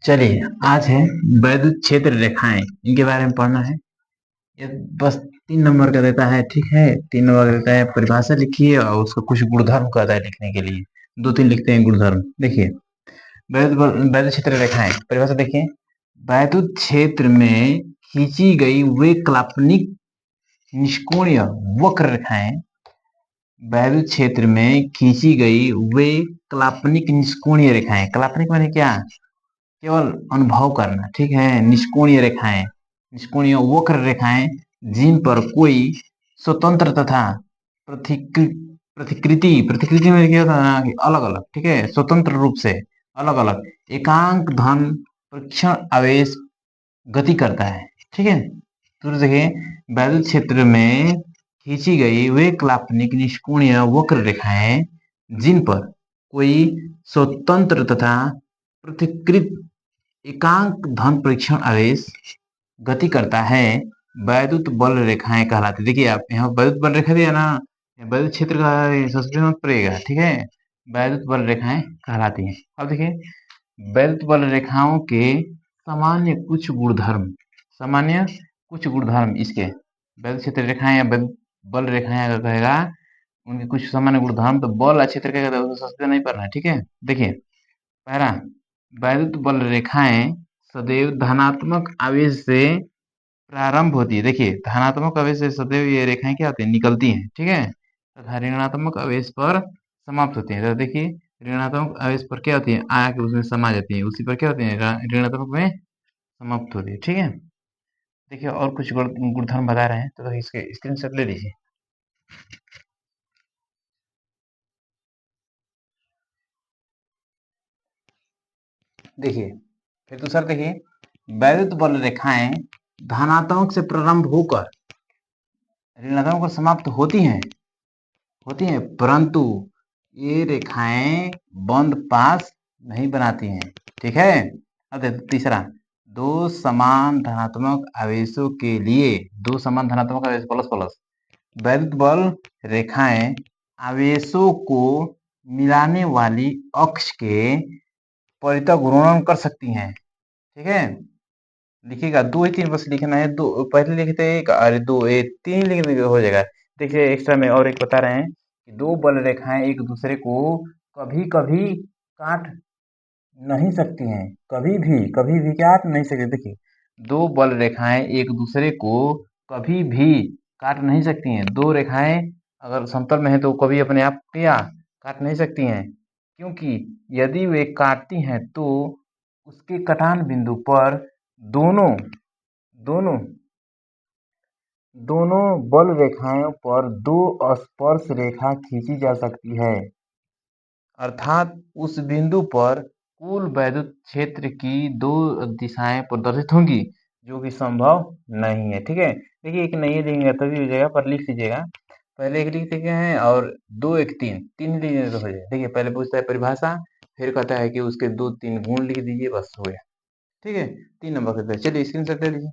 चलिए, आज है वैद्युत क्षेत्र रेखाएं, इनके बारे में पढ़ना है। ये बस 3 नंबर का देता है, ठीक है। 3 नंबर का देता है, परिभाषा लिखिए और उसका कुछ गुणधर्म कहता है लिखने के लिए। 2-3 लिखते हैं गुणधर्म। देखिए, वैद्युत क्षेत्र रेखाएं, परिभाषा देखिए। वैद्युत क्षेत्र में खींची गई वे काल्पनिक निष्कोणीय वक्र रेखाएं, वैद्युत क्षेत्र में खींची गई वे काल्पनिक निष्कोणीय रेखाएं। काल्पनिक माने क्या? केवल अनुभव करना, ठीक है। निष्कोणीय रेखाएं, निष्कोणीय वक्र रेखाएं जिन पर कोई स्वतंत्र तथा प्रतिकृति प्रतिकृति में क्या होता है? अलग अलग, ठीक है, स्वतंत्र रूप से अलग अलग एकांक धन परीक्षण आवेश गति करता है, ठीक है। तो देखिए, वैद्युत क्षेत्र में खींची गई वे काल्पनिक निष्कोणीय वक्र रेखाएं जिन पर कोई स्वतंत्र तथा पृथक्कृत एकांक धन परीक्षण आवेश गति करता है, वैद्युत बल रेखाएं कहलाती है। देखिए, आप यहाँ वैद्युत बल रेखा दिया ना, वैद्युत क्षेत्र का संस्कृत मत पड़ेगा, ठीक है। वैद्युत बल रेखाएं कहलाती हैं। अब देखिए, वैद्युत बल रेखाओं के सामान्य कुछ गुणधर्म, सामान्य कुछ गुणधर्म इसके वैद्युत क्षेत्र रेखाएं या वैद्युत बल रेखाएं अगर कहेगा, उनके कुछ सामान्य गुणधर्म, तो बल क्षेत्र का संस्कृत नहीं पढ़ना है, ठीक है। देखिए, पहला, वैद्युत बल रेखाएं सदैव धनात्मक आवेश से प्रारंभ होती है। देखिए, धनात्मक आवेश से सदैव ये रेखाएं क्या होती है? निकलती हैं, ठीक है, तथा ऋणात्मक आवेश पर समाप्त होती हैं। तो देखिए, ऋणात्मक आवेश पर क्या होती है? आके उसमें समा जाती है, उसी पर क्या होती है? ऋणात्मक में समाप्त होती है, ठीक है। देखिए, और कुछ गुणधर्म बता रहे हैं, तो इसके स्क्रीनशॉट ले लीजिए। देखिए, फिर दूसरा देखिए, वैद्युत बल रेखाएं धनात्मक से प्रारंभ होकर ऋणात्मक पर समाप्त होती हैं, परंतु ये रेखाएं बंद पास नहीं बनाती हैं, ठीक है। अब तीसरा, दो समान धनात्मक आवेशों के लिए, दो समान धनात्मक आवेश प्लस प्लस वैद्युत बल रेखाएं आवेशों को मिलाने वाली अक्ष के परितः घूर्णन कर सकती हैं, ठीक है। लिखिएगा, 2 ही 3 बस लिखना है। दो पहले लिखते हैं, एक अरे 2 3 लिखने का हो जाएगा। देखिए, एक्स्ट्रा में और एक बता रहे हैं कि दो बल रेखाएं एक दूसरे को कभी कभी काट नहीं सकती हैं, कभी भी काट नहीं सकती। देखिए, दो बल रेखाएं एक दूसरे को कभी भी काट नहीं सकती हैं। दो रेखाएं अगर समतल में है तो कभी अपने आप क्या काट नहीं सकती हैं, क्योंकि यदि वे काटती हैं तो उसके कटान बिंदु पर दोनों दोनों दोनों बल रेखाओं पर दो स्पर्श रेखा खींची जा सकती है, अर्थात उस बिंदु पर कुल वैद्युत क्षेत्र की दो दिशाएं प्रदर्शित होंगी, जो कि संभव नहीं है, ठीक है। देखिए, एक नहीं लिखेंगे तभी हो जाएगा, पर लिख लीजिएगा। पहले एक लिख देते हैं और 2 1 3 3 लिख देंगे तो हो जाएगा। देखिए, पहले पूछता है परिभाषा, फिर कहता है कि उसके 2-3 गुण लिख दीजिए, बस हो गया, ठीक है। 3 नंबर का चलिए स्क्रीन शॉट ले लीजिए।